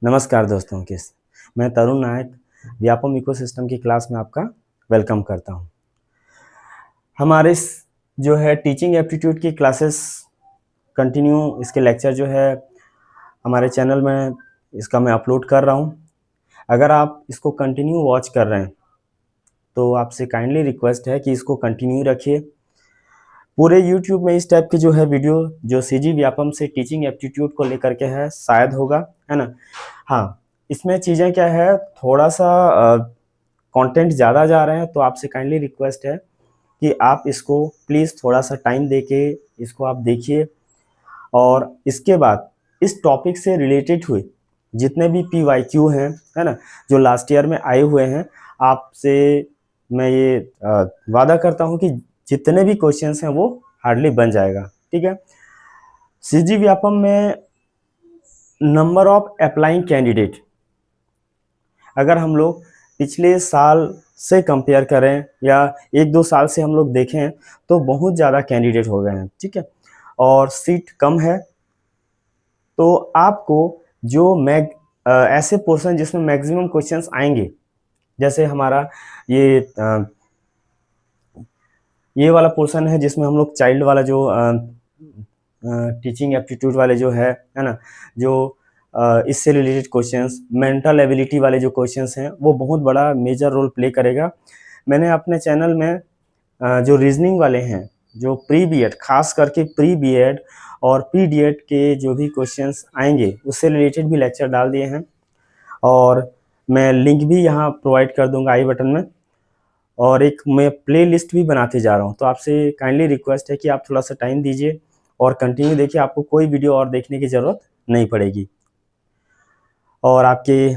नमस्कार दोस्तों मैं तरुण नायक व्यापम इकोसिस्टम की क्लास में आपका वेलकम करता हूं। हमारे जो है टीचिंग एप्टीट्यूड की क्लासेस कंटिन्यू इसके लेक्चर जो है हमारे चैनल में इसका मैं अपलोड कर रहा हूं। अगर आप इसको कंटिन्यू वॉच कर रहे हैं तो आपसे काइंडली रिक्वेस्ट है कि इसको कंटिन्यू रखिए। पूरे यूट्यूब में इस टाइप की जो है वीडियो जो सीजी व्यापम से टीचिंग एप्टीट्यूड को लेकर के है शायद होगा, है ना। हाँ, इसमें चीज़ें क्या है, थोड़ा सा कंटेंट ज़्यादा जा रहे हैं तो आपसे काइंडली रिक्वेस्ट है कि आप इसको प्लीज़ थोड़ा सा टाइम देके इसको आप देखिए। और इसके बाद इस टॉपिक से रिलेटेड हुए जितने भी PYQ हैं, है ना, जो लास्ट ईयर में आए हुए हैं, आपसे मैं ये वादा करता हूँ कि जितने भी क्वेश्चंस हैं वो हार्डली बन जाएगा। ठीक है। सीजी व्यापम में नंबर ऑफ अप्लाइंग कैंडिडेट, अगर हम लोग पिछले साल से कंपेयर करें या 1-2 साल से हम लोग देखें तो बहुत ज़्यादा कैंडिडेट हो गए हैं। ठीक है। और सीट कम है तो आपको जो ऐसे पोर्शन जिसमें मैक्सिमम क्वेश्चंस आएंगे, जैसे हमारा ये वाला पोर्शन है जिसमें हम लोग चाइल्ड वाला जो टीचिंग एप्टीट्यूड वाले जो है ना, जो इससे रिलेटेड क्वेश्चंस, मेंटल एबिलिटी वाले जो क्वेश्चंस हैं वो बहुत बड़ा मेजर रोल प्ले करेगा। मैंने अपने चैनल में जो रीजनिंग वाले हैं, जो प्री बीएड, खास करके प्री बीएड और पीडीएड के जो भी क्वेश्चंस आएंगे उससे रिलेटेड भी लेक्चर डाल दिए हैं और मैं लिंक भी यहाँ प्रोवाइड कर दूंगा आई बटन में। और एक मैं प्ले लिस्ट भी बनाते जा रहा हूँ, तो आपसे काइंडली रिक्वेस्ट है कि आप थोड़ा सा टाइम दीजिए और कंटिन्यू देखिए, आपको कोई वीडियो और देखने की ज़रूरत नहीं पड़ेगी और आपके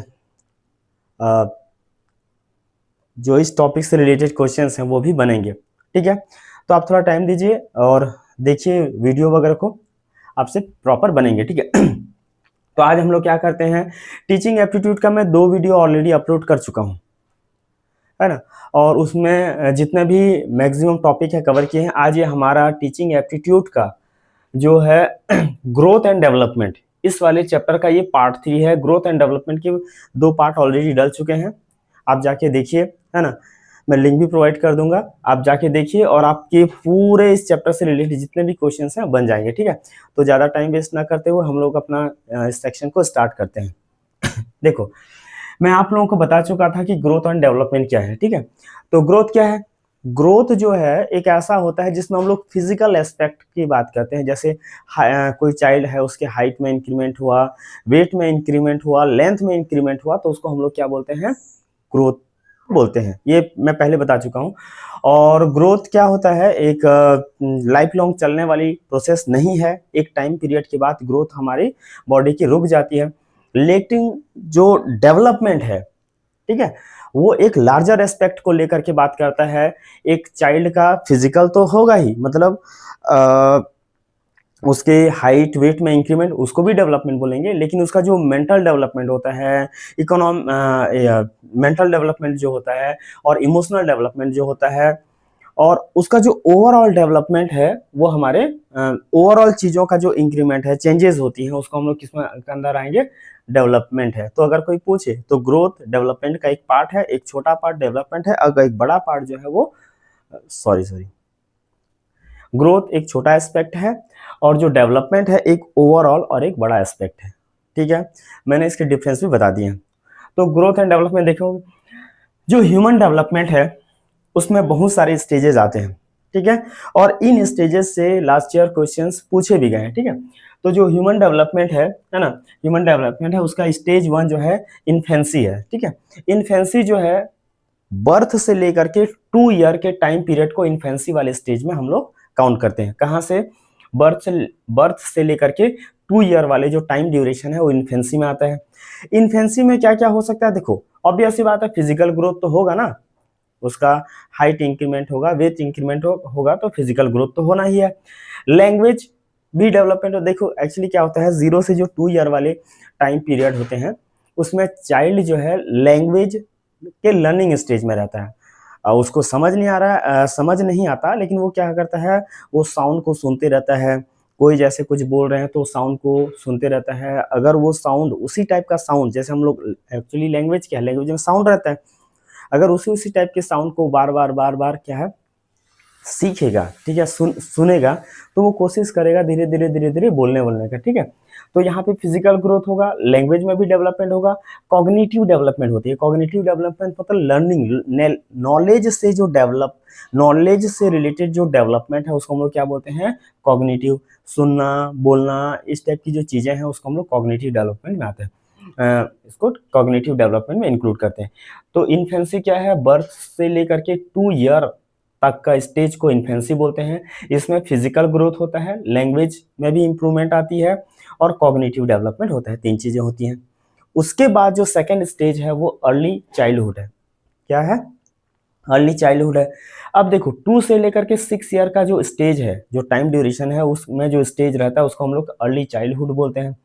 जो इस टॉपिक से रिलेटेड क्वेश्चंस हैं वो भी बनेंगे। ठीक है। तो आप थोड़ा टाइम दीजिए और देखिए वीडियो वगैरह को, आपसे प्रॉपर बनेंगे। ठीक है। तो आज हम लोग क्या करते हैं, टीचिंग एप्टीट्यूड का मैं 2 वीडियो ऑलरेडी अपलोड कर चुका हूँ, है ना, और उसमें जितने भी मैक्सिमम टॉपिक है कवर किए हैं। आज ये हमारा टीचिंग एप्टीट्यूड का जो है ग्रोथ एंड डेवलपमेंट, इस वाले चैप्टर का ये पार्ट 3 है। ग्रोथ एंड डेवलपमेंट के 2 पार्ट ऑलरेडी डल चुके हैं, आप जाके देखिए, है ना। मैं लिंक भी प्रोवाइड कर दूंगा, आप जाके देखिए और आपके पूरे इस चैप्टर से रिलेटेड जितने भी क्वेश्चंस हैं बन जाएंगे। ठीक है। तो ज़्यादा टाइम वेस्ट ना करते हुए हम लोग अपना इस सेक्शन को स्टार्ट करते हैं। देखो, मैं आप लोगों को बता चुका था कि ग्रोथ एंड डेवलपमेंट क्या है। ठीक है। तो ग्रोथ क्या है, ग्रोथ जो है एक ऐसा होता है जिसमें हम लोग फिजिकल एस्पेक्ट की बात करते हैं। जैसे कोई चाइल्ड है, उसके हाइट में इंक्रीमेंट हुआ, वेट में इंक्रीमेंट हुआ, लेंथ में इंक्रीमेंट हुआ, तो उसको हम लोग क्या बोलते हैं, ग्रोथ बोलते हैं। ये मैं पहले बता चुका हूँ। और ग्रोथ क्या होता है, एक लाइफ लॉन्ग चलने वाली प्रोसेस नहीं है। एक टाइम पीरियड के बाद ग्रोथ हमारी बॉडी की रुक जाती है, लेकिन जो डेवलपमेंट है, ठीक है, वो एक लार्जर एस्पेक्ट को लेकर के बात करता है। एक चाइल्ड का फिजिकल तो होगा ही, मतलब उसके हाइट वेट में इंक्रीमेंट, उसको भी डेवलपमेंट बोलेंगे, लेकिन उसका जो मेंटल डेवलपमेंट होता है, मेंटल डेवलपमेंट जो होता है और इमोशनल डेवलपमेंट जो होता है, और उसका जो ओवरऑल डेवलपमेंट है, वो हमारे ओवरऑल चीज़ों का जो इंक्रीमेंट है, चेंजेस होती हैं, उसको हम लोग किसमें के अंदर आएंगे, डेवलपमेंट है। तो अगर कोई पूछे तो ग्रोथ डेवलपमेंट का एक पार्ट है, एक छोटा पार्ट डेवलपमेंट है, अगर एक बड़ा पार्ट जो है वो सॉरी ग्रोथ एक छोटा एस्पेक्ट है और जो डेवलपमेंट है एक ओवरऑल और एक बड़ा एस्पेक्ट है। ठीक है। मैंने इसके डिफरेंस भी बता दिए हैं। तो ग्रोथ एंड डेवलपमेंट देखो, जो ह्यूमन डेवलपमेंट है उसमें बहुत सारे स्टेजेस आते हैं। ठीक है। और इन स्टेजेस से लास्ट ईयर क्वेश्चंस पूछे भी गए हैं। ठीक है। तो जो ह्यूमन डेवलपमेंट है ना, ह्यूमन डेवलपमेंट है, उसका स्टेज 1 जो है इन्फेंसी है। ठीक है। इन्फेंसी जो है बर्थ से लेकर के 2 ईयर के टाइम पीरियड को इन्फेंसी वाले स्टेज में हम लोग काउंट करते हैं। कहाँ से, बर्थ से लेकर के 2 ईयर वाले जो टाइम ड्यूरेशन है वो इन्फेंसी में आता है। इन्फेंसी में क्या क्या हो सकता है, देखो ऑब्वियस सी बात है, फिजिकल ग्रोथ तो होगा ना, उसका हाइट इंक्रीमेंट होगा, वेट इंक्रीमेंट होगा, तो फिजिकल ग्रोथ तो होना ही है। लैंग्वेज भी डेवलपमेंट, देखो एक्चुअली क्या होता है, 0 से जो 2 ईयर वाले टाइम पीरियड होते हैं उसमें चाइल्ड जो है लैंग्वेज के लर्निंग स्टेज में रहता है। उसको समझ नहीं आता, लेकिन वो क्या करता है, वो साउंड को सुनते रहता है, कोई जैसे कुछ बोल रहे हैं तो साउंड को सुनते रहता है। अगर वो साउंड उसी टाइप का साउंड, जैसे हम लोग एक्चुअली लैंग्वेज क्या है, लैंग्वेज में साउंड रहता है, अगर उसी टाइप के साउंड को बार बार क्या है सीखेगा, ठीक है, सुनेगा, तो वो कोशिश करेगा धीरे धीरे बोलने का, ठीक है। तो यहाँ पे फिजिकल ग्रोथ होगा, लैंग्वेज में भी डेवलपमेंट होगा, कॉग्निटिव डेवलपमेंट होती है। कॉग्निटिव डेवलपमेंट मतलब लर्निंग, नॉलेज से रिलेटेड जो डेवलपमेंट है उसको हम लोग क्या बोलते हैं, कॉग्निटिव। सुनना, बोलना, इस टाइप की जो चीजें हैं उसको हम लोग कॉग्निटिव डेवलपमेंट में आते हैं, इसको कॉग्निटिव डेवलपमेंट में इंक्लूड करते हैं। तो इन्फेंसी क्या है, बर्थ से लेकर के 2 ईयर तक का स्टेज को इन्फेंसी बोलते हैं। इसमें फिजिकल ग्रोथ होता है, लैंग्वेज में भी इंप्रूवमेंट आती है और कॉग्निटिव डेवलपमेंट होता है, 3 चीजें होती हैं। उसके बाद जो सेकंड स्टेज है वो अर्ली चाइल्डहुड है। क्या है, अर्ली चाइल्डहुड है। अब देखो 2 से लेकर के 6 ईयर का जो स्टेज है, जो टाइम ड्यूरेशन है, उसमें जो स्टेज रहता है उसको हम लोग अर्ली चाइल्डहुड बोलते हैं।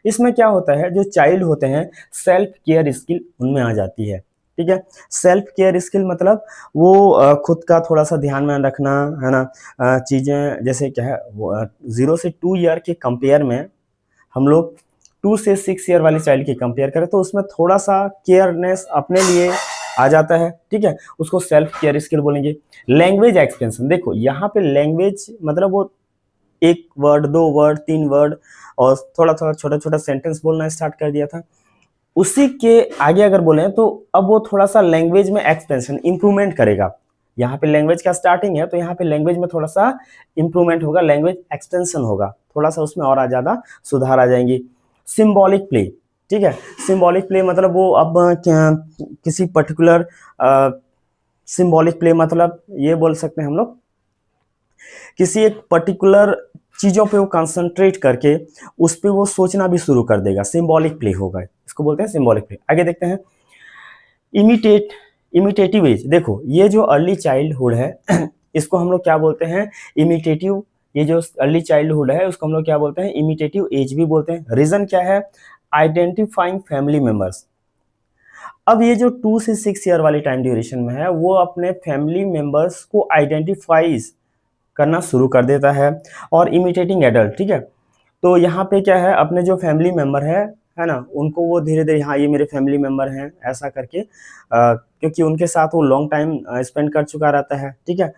इसमें क्या होता है, जो चाइल्ड होते हैं सेल्फ केयर स्किल उनमें आ जाती है, ठीक है। सेल्फ केयर स्किल मतलब वो खुद का थोड़ा सा ध्यान में रखना, है ना, चीजें जैसे क्या है, 0 से 2 ईयर के कंपेयर में हम लोग 2 से 6 ईयर वाली चाइल्ड की कंपेयर करें तो उसमें थोड़ा सा केयरनेस अपने लिए आ जाता है, ठीक है, उसको सेल्फ केयर स्किल बोलेंगे। लैंग्वेज एक्सपेंशन, देखो यहाँ पे लैंग्वेज मतलब वो 1 वर्ड, 2 वर्ड, 3 वर्ड और थोड़ा थोड़ा छोटा सेंटेंस बोलना स्टार्ट कर दिया था। उसी के आगे अगर बोले तो अब वो थोड़ा सा लैंग्वेज में एक्सपेंशन, इंप्रूवमेंट करेगा। यहाँ पे लैंग्वेज का स्टार्टिंग है तो यहाँ पे लैंग्वेज में थोड़ा सा इंप्रूवमेंट होगा, लैंग्वेज एक्सटेंशन होगा, थोड़ा सा उसमें और ज्यादा सुधार आ जाएंगी। सिंबॉलिक प्ले, ठीक है, सिंबॉलिक प्ले मतलब वो अब किसी पर्टिकुलर सिंबॉलिक प्ले मतलब ये बोल सकते हैं हम लोग, किसी एक पर्टिकुलर चीजों पे वो कंसंट्रेट करके उस पे वो सोचना भी शुरू कर देगा, सिंबॉलिक प्ले होगा, इसको बोलते हैं सिंबॉलिक प्ले। आगे देखते हैं इमिटेटिव एज। देखो ये जो अर्ली चाइल्डहुड है इसको हम लोग क्या बोलते हैं, इमिटेटिव। ये जो अर्ली चाइल्डहुड है उसको हम लोग क्या बोलते हैं, इमिटेटिव एज भी बोलते हैं। रीजन क्या है, आइडेंटिफाइंग फैमिली मेंबर्स। अब ये जो 2 से 6 ईयर वाली टाइम ड्यूरेशन में है वो अपने फैमिली मेंबर्स को आइडेंटिफाइज करना शुरू कर देता है। और इमिटेटिंग एडल्ट, ठीक है, तो यहाँ पे क्या है, अपने जो फैमिली मेंबर है ना, उनको वो धीरे धीरे, हाँ ये मेरे फैमिली मेंबर हैं ऐसा करके, क्योंकि उनके साथ वो लॉन्ग टाइम स्पेंड कर चुका रहता है, ठीक है,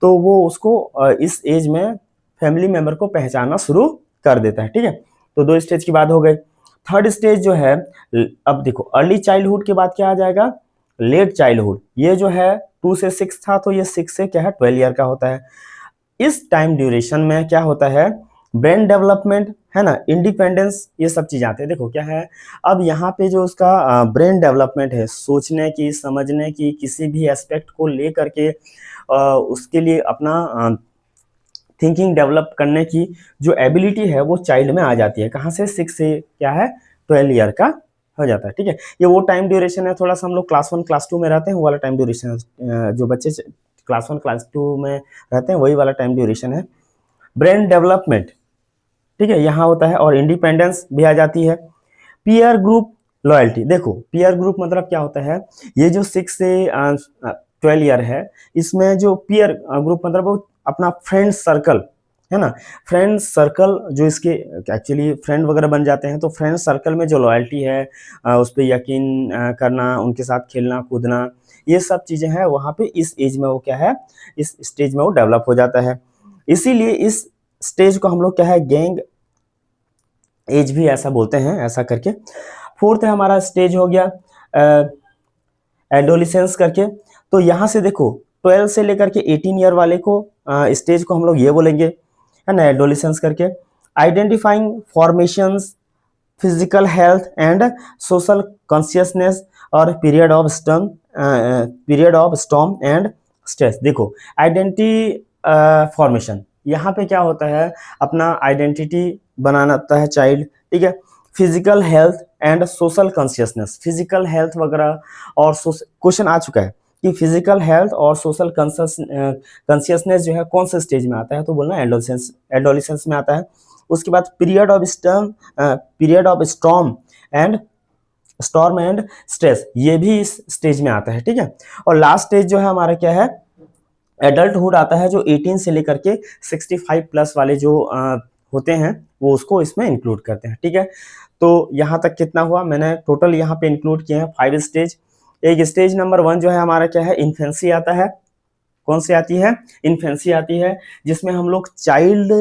तो वो उसको इस एज में फैमिली मेंबर को पहचानना शुरू कर देता है, ठीक है। तो 2 स्टेज की बात हो गई। थर्ड स्टेज जो है, अब देखो अर्ली चाइल्डहुड के बाद क्या आ जाएगा, लेट चाइल्डहुड। ये जो है 2 से 6 था तो ये 6 से क्या है 12 ईयर का होता है। इस टाइम ड्यूरेशन में क्या होता है, ब्रेन डेवलपमेंट, है ना, इंडिपेंडेंस, ये सब चीजें आते हैं। देखो क्या है, अब यहाँ पे जो उसका ब्रेन डेवलपमेंट है, सोचने की, समझने की, किसी भी एस्पेक्ट को लेकर के उसके लिए अपना थिंकिंग डेवलप करने की जो एबिलिटी है वो चाइल्ड में आ जाती है। कहाँ से, 6 से क्या है 12 ईयर का हो जाता है, ठीक है। ये वो टाइम ड्यूरेशन है, थोड़ा सा हम लोग क्लास 1 क्लास 2 में रहते हैं वो वाला टाइम ड्यूरेशन है, जो बच्चे क्लास 1 क्लास 2 में रहते हैं वही वाला टाइम ड्यूरेशन है। ब्रेन डेवलपमेंट, ठीक है, यहाँ होता है। और इंडिपेंडेंस भी आ जाती है। पीयर ग्रुप लॉयल्टी, देखो पीयर ग्रुप मतलब क्या होता है, ये जो 6 से 12 ईयर है इसमें जो पीयर ग्रुप मतलब वो अपना फ्रेंड सर्कल, है ना, फ्रेंड सर्कल जो इसके एक्चुअली फ्रेंड वगैरह बन जाते हैं, तो फ्रेंड सर्कल में जो लॉयल्टी है, उस पर यकीन करना, उनके साथ खेलना कूदना, ये सब चीज़ें हैं वहाँ पे इस एज में वो क्या है, इस स्टेज में वो डेवलप हो जाता है। इसीलिए इस स्टेज को हम लोग क्या है, गैंग एज भी ऐसा बोलते हैं, ऐसा करके। फोर्थ है हमारा स्टेज हो गया एडोलिसेंस करके। तो यहाँ से देखो 12 से लेकर के 18 ईयर वाले को स्टेज को हम लोग ये बोलेंगे, है ना, एडोलिसेंस करके। Identifying formations, physical health and social consciousness और period of storm and stress. देखो आइडेंटिटी फॉर्मेशन, यहाँ पे क्या होता है, अपना आइडेंटिटी बनाता है चाइल्ड, ठीक है। Physical health and social consciousness, physical health वगैरह और क्वेश्चन आ चुका है कि फिजिकल हेल्थ और सोशल कॉन्शियसनेस जो है कौन से स्टेज में आता है, तो बोलना एडोलेसेंस में आता है। उसके बाद period of storm and stress, ये भी इस स्टेज में आता है, ठीक है। और लास्ट स्टेज जो है हमारा क्या है, एडल्टहुड आता है, जो 18 से लेकर के 65 प्लस वाले जो होते हैं वो उसको इसमें इंक्लूड करते हैं, ठीक है। तो यहाँ तक कितना हुआ, मैंने टोटल यहाँ पे इंक्लूड किए हैं 5 स्टेज। एक स्टेज नंबर 1 जो है हमारा क्या है, इन्फेंसी आता है। कौन सी आती है, इन्फेंसी आती है, जिसमें हम लोग चाइल्ड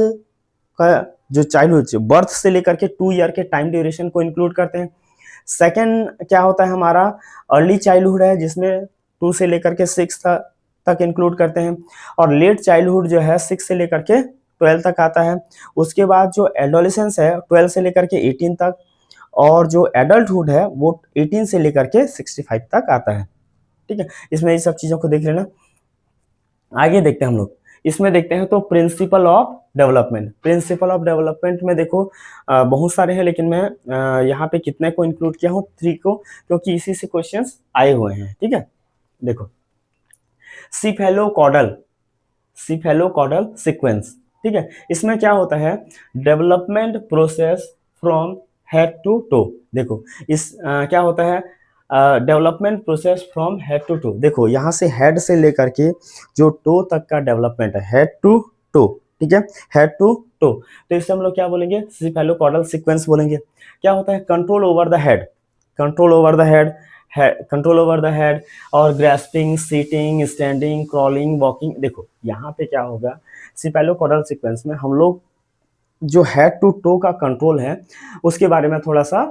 का जो चाइल्डहुड बर्थ से लेकर के 2 ईयर के टाइम ड्यूरेशन को इंक्लूड करते हैं। सेकंड क्या होता है हमारा, अर्ली चाइल्डहुड है, जिसमें 2 से लेकर के 6 तक इंक्लूड करते हैं। और लेट चाइल्डहुड जो है 6 से लेकर के 12 तक आता है। उसके बाद जो एडोलेसेंस है 12 से लेकर के 18 तक, और जो एडल्टहुड है वो 18 से लेकर के 65 तक आता है, ठीक है। इसमें ये सब चीज़ों को देख लेना। आगे देखते हैं हम लोग, इसमें देखते हैं तो principle of development. Principle of development में देखो बहुत सारे हैं, लेकिन मैं यहाँ पे कितने को इंक्लूड किया हूँ, 3 को, क्योंकि इसी से क्वेश्चंस आए हुए हैं, ठीक है। देखो, सिफेलोकॉडल सीक्वेंस, ठीक है। इसमें क्या होता है, development process from head to toe. देखो इस क्या होता है, development process from head to toe. देखो यहाँ से हेड से लेकर के जो टो तक का डेवलपमेंट है, हेड टू टो, ठीक है, हेड टू टो। तो इससे हम लोग क्या बोलेंगे, सिफेलोकॉडल सीक्वेंस बोलेंगे। क्या होता है, control over the head, control over the head, control over the head, और grasping, sitting, standing, crawling, walking. देखो यहाँ पे क्या होगा, सिफेलोकॉडल सीक्वेंस में हम लोग जो हेड टू टो का कंट्रोल है उसके बारे में थोड़ा सा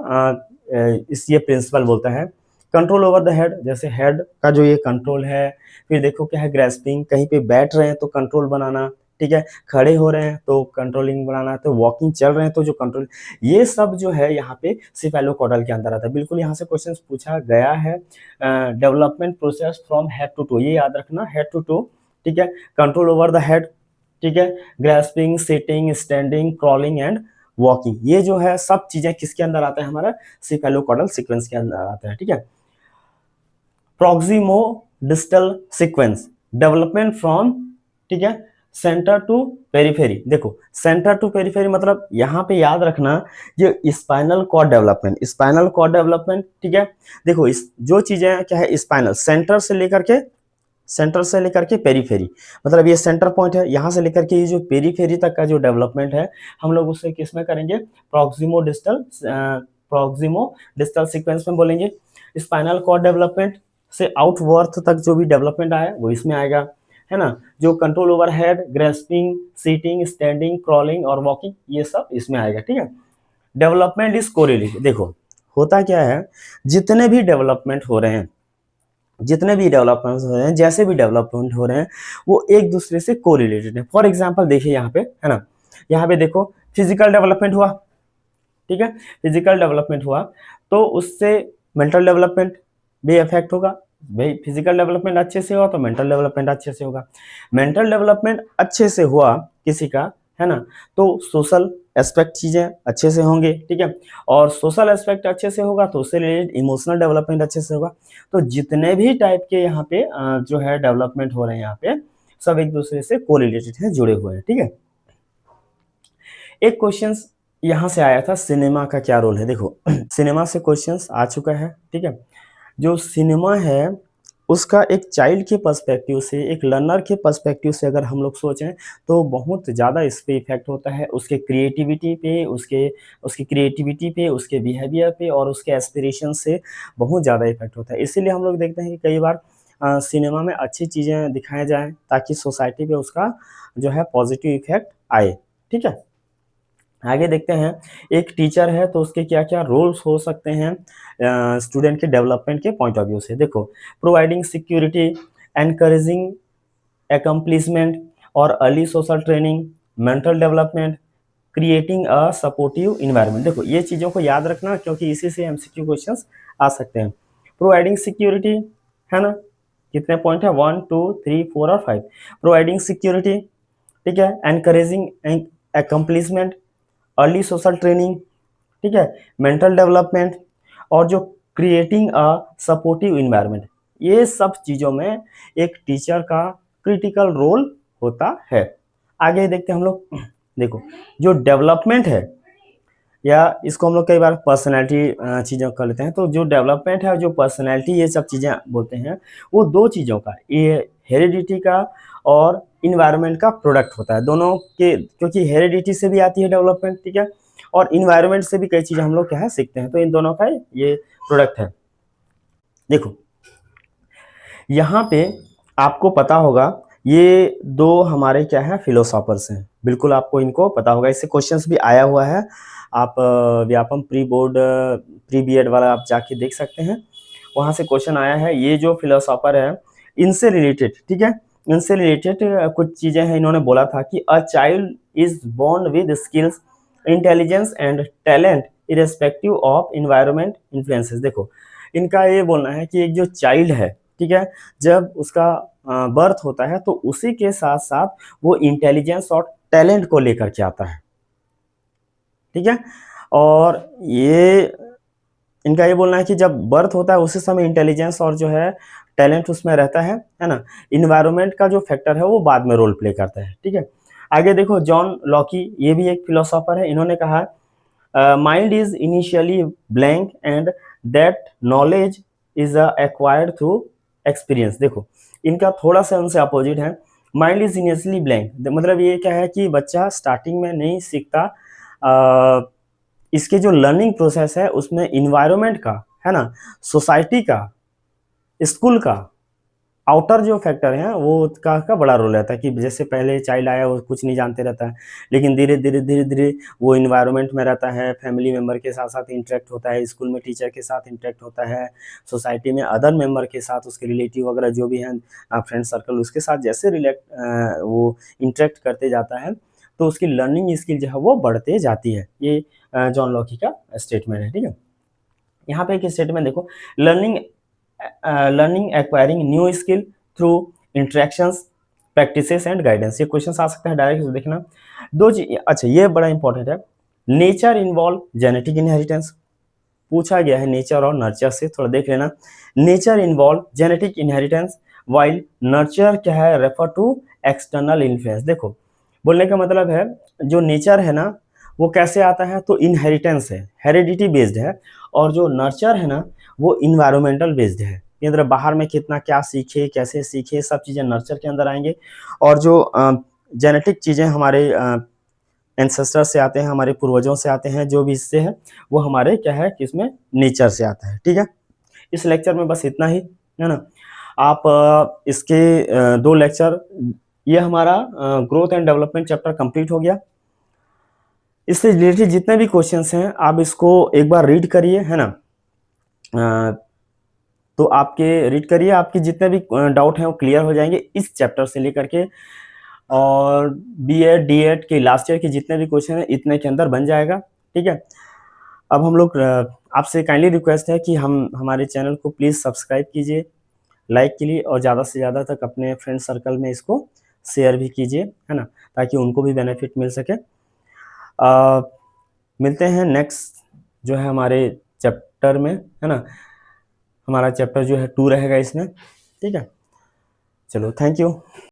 इस ये प्रिंसिपल बोलता है। कंट्रोल ओवर द हेड, जैसे हेड का जो ये कंट्रोल है। फिर देखो क्या है, ग्रेस्पिंग, कहीं पे बैठ रहे हैं तो कंट्रोल बनाना, ठीक है, खड़े हो रहे हैं तो कंट्रोलिंग बनाना, तो वॉकिंग चल रहे हैं तो जो कंट्रोल, ये सब जो है यहाँ पे सिफेलोकॉडल के अंदर आता है। बिल्कुल यहाँ से क्वेश्चन पूछा गया है, development process from head to toe, ये याद रखना, हेड टू टो, ठीक है। कंट्रोल ओवर द हेड, ठीक है, grasping, sitting, standing, crawling and walking, ये जो है सब चीजें किसके अंदर आता है, हमारा सिफेलोकॉडल सीक्वेंस के अंदर आता है, ठीक है। Proximo distal sequence, development from, ठीक है, सेंटर टू पेरिफेरी। देखो सेंटर टू पेरिफेरी मतलब यहाँ पे याद रखना, ये spinal cord development, spinal cord development, ठीक है। देखो इस जो चीजें क्या है, स्पाइनल सेंटर से लेकर के पेरीफेरी, मतलब ये सेंटर पॉइंट है, यहाँ से लेकर के ये जो पेरीफेरी तक का जो डेवलपमेंट है हम लोग उससे किस में करेंगे, प्रॉक्सिमो डिस्टल सीक्वेंस में बोलेंगे। स्पाइनल कॉर्ड डेवलपमेंट से आउटवर्थ तक जो भी डेवलपमेंट आया वो इसमें आएगा, है ना। जो control over head, grasping, sitting, standing, crawling और वॉकिंग, ये सब इसमें आएगा, ठीक है। Development is correlated. देखो होता क्या है, जितने भी डेवलपमेंट हो रहे हैं, जैसे भी डेवलपमेंट हो रहे हैं वो एक दूसरे से कोरिलेटेड है। फॉर एग्जांपल देखिए यहाँ पे, है ना, यहाँ पे देखो फिजिकल डेवलपमेंट हुआ, ठीक है, फिजिकल डेवलपमेंट हुआ तो उससे मेंटल डेवलपमेंट भी इफेक्ट होगा। भाई फिजिकल डेवलपमेंट अच्छे से हुआ तो मेंटल डेवलपमेंट अच्छे से होगा। मेंटल डेवलपमेंट अच्छे से हुआ किसी का, है ना, तो सोशल एस्पेक्ट चीजें अच्छे से होंगे, ठीक है, और सोशल एस्पेक्ट अच्छे से होगा तो उससे रिलेटेड इमोशनल डेवलपमेंट अच्छे से होगा। तो जितने भी टाइप के यहाँ पे जो है डेवलपमेंट हो रहे हैं यहाँ पे सब एक दूसरे से कोरिलेटेड है, जुड़े हुए हैं, ठीक है। एक क्वेश्चन यहाँ से आया था, सिनेमा का क्या रोल है। देखो सिनेमा से क्वेश्चंस आ चुका है, ठीक है। जो सिनेमा है उसका एक चाइल्ड के पर्सपेक्टिव से, एक लर्नर के पर्सपेक्टिव से अगर हम लोग सोचें तो बहुत ज़्यादा इस पे इफेक्ट होता है, उसके क्रिएटिविटी पे, उसकी क्रिएटिविटी पे, उसके बिहेवियर पे और उसके एस्पिरेशन से बहुत ज़्यादा इफेक्ट होता है। इसीलिए हम लोग देखते हैं कि कई बार सिनेमा में अच्छी चीज़ें दिखाया जाए ताकि सोसाइटी पे उसका जो है पॉजिटिव इफेक्ट आए, ठीक है। आगे देखते हैं, एक टीचर है तो उसके क्या क्या रोल्स हो सकते हैं स्टूडेंट के डेवलपमेंट के पॉइंट ऑफ व्यू से। देखो प्रोवाइडिंग सिक्योरिटी, एनकरेजिंग अकम्प्लिशमेंट और early social training, mental development, creating a supportive environment. देखो ये चीज़ों को याद रखना क्योंकि इसी से एमसीक्यू क्वेश्चंस आ सकते हैं। प्रोवाइडिंग सिक्योरिटी, है ना, कितने पॉइंट है, 1 2 3 4 और 5। प्रोवाइडिंग सिक्योरिटी, ठीक है, encouraging accomplishment, early social training, ठीक है, मेंटल डेवलपमेंट और जो क्रिएटिंग अ सपोर्टिव इन्वायरमेंट, ये सब चीज़ों में एक टीचर का क्रिटिकल रोल होता है। आगे देखते हैं हम लोग, देखो जो डेवलपमेंट है या इसको हम लोग कई बार पर्सनैलिटी चीज़ें कर लेते हैं, तो जो डेवलपमेंट है और जो पर्सनैलिटी, ये सब चीज़ें बोलते हैं, वो दो चीज़ों का, ये हेरिडिटी का और इन्वायरमेंट का प्रोडक्ट होता है दोनों के, क्योंकि हेरिडिटी से भी आती है डेवलपमेंट, ठीक है, और इन्वायरमेंट से भी कई चीज़ें हम लोग क्या है सीखते हैं, तो इन दोनों का ये प्रोडक्ट है। देखो यहाँ पे आपको पता होगा ये दो हमारे क्या है फिलोसॉफर्स हैं, बिल्कुल आपको इनको पता होगा, इससे क्वेश्चंस भी आया हुआ है। आप Vyapam pre board pre BEd वाला आप जाके देख सकते हैं, वहाँ से क्वेश्चन आया है। ये जो फिलोसॉफर है इनसे रिलेटेड, ठीक है, इनसे रिलेटेड कुछ चीज़ें हैं। इन्होंने बोला था कि a child is born with skills, intelligence and talent irrespective of environment influences. देखो इनका ये बोलना है कि एक जो चाइल्ड है, ठीक है, जब उसका बर्थ होता है तो उसी के साथ साथ वो इंटेलिजेंस और टैलेंट को लेकर के आता है, ठीक है। और ये इनका ये बोलना है कि जब बर्थ होता है उसी समय इंटेलिजेंस और जो है टैलेंट उसमें रहता है ना। इन्वायरमेंट का जो फैक्टर है वो बाद में रोल प्ले करता है, ठीक है। आगे देखो जॉन लॉकी, ये भी एक फिलोसोफर है। इन्होंने कहा mind is initially blank and that knowledge is acquired through experience. देखो इनका थोड़ा सा उनसे अपोजिट है। माइंड इज इनिशियली ब्लैंक, मतलब ये क्या है कि बच्चा स्टार्टिंग में नहीं सीखता, इसके जो लर्निंग प्रोसेस है उसमें इन्वायरमेंट का, है ना, सोसाइटी का, स्कूल का, आउटर जो फैक्टर है वो का बड़ा रोल रहता है। कि जैसे पहले चाइल्ड आया वो कुछ नहीं जानते रहता है, लेकिन धीरे धीरे वो इन्वायरमेंट में रहता है, फैमिली मेम्बर के साथ साथ इंटरेक्ट होता है, स्कूल में टीचर के साथ इंटरेक्ट होता है, सोसाइटी में अदर मेम्बर के साथ, उसके रिलेटिव वगैरह जो भी हैं फ्रेंड सर्कल, उसके साथ जैसे वो इंटरेक्ट करते जाता है तो उसकी लर्निंग स्किल जो है वो बढ़ते जाती है। ये जॉन लॉकी का स्टेटमेंट है, ठीक है। यहाँ पे एक स्टेटमेंट देखो, learning acquiring new skill through interactions practices and guidance. ये क्वेश्चन आ सकते हैं डायरेक्ट देखना। दो चीज, अच्छा ये बड़ा इंपॉर्टेंट है, नेचर इन्वॉल्व जेनेटिक इनहेरिटेंस, पूछा गया है नेचर और नर्चर से, थोड़ा देख लेना। Nature involve genetic inheritance while nurture क्या है रेफर टू एक्सटर्नल इन्फ्लुएंस। देखो बोलने का मतलब है जो नेचर है ना वो कैसे आता है, तो इनहेरिटेंस है, हेरिडिटी बेस्ड है, और जो नर्चर है ना वो इन्वायरमेंटल बेस्ड है। ये अंदर बाहर में कितना क्या सीखे, कैसे सीखे, सब चीज़ें नर्चर के अंदर आएंगे। और जो जेनेटिक चीज़ें हमारे एंसेस्टर से आते हैं, हमारे पूर्वजों से आते हैं, जो भी इससे है वो हमारे क्या है कि इसमें नेचर से आता है, ठीक है। इस लेक्चर में बस इतना ही, है ना। आप इसके दो लेक्चर, ये हमारा growth and development chapter complete हो गया। इससे रिलेटेड जितने भी क्वेश्चंस हैं आप इसको एक बार रीड करिए, है ना। तो आपके रीड करिए, आपके जितने भी डाउट हैं वो क्लियर हो जाएंगे इस चैप्टर से लेकर के, और बीएड डीएड के लास्ट ईयर के जितने भी क्वेश्चन हैं इतने के अंदर बन जाएगा, ठीक है। अब हम लोग आपसे काइंडली रिक्वेस्ट है कि हमारे चैनल को प्लीज़ सब्सक्राइब कीजिए, लाइक कीजिए, और ज़्यादा से ज़्यादा तक अपने फ्रेंड सर्कल में इसको शेयर भी कीजिए, है ना, ताकि उनको भी बेनिफिट मिल सके। मिलते हैं नेक्स्ट जो है हमारे चैप्टर में, है ना। हमारा चैप्टर जो है 2 रहेगा इसमें, ठीक है। चलो थैंक यू।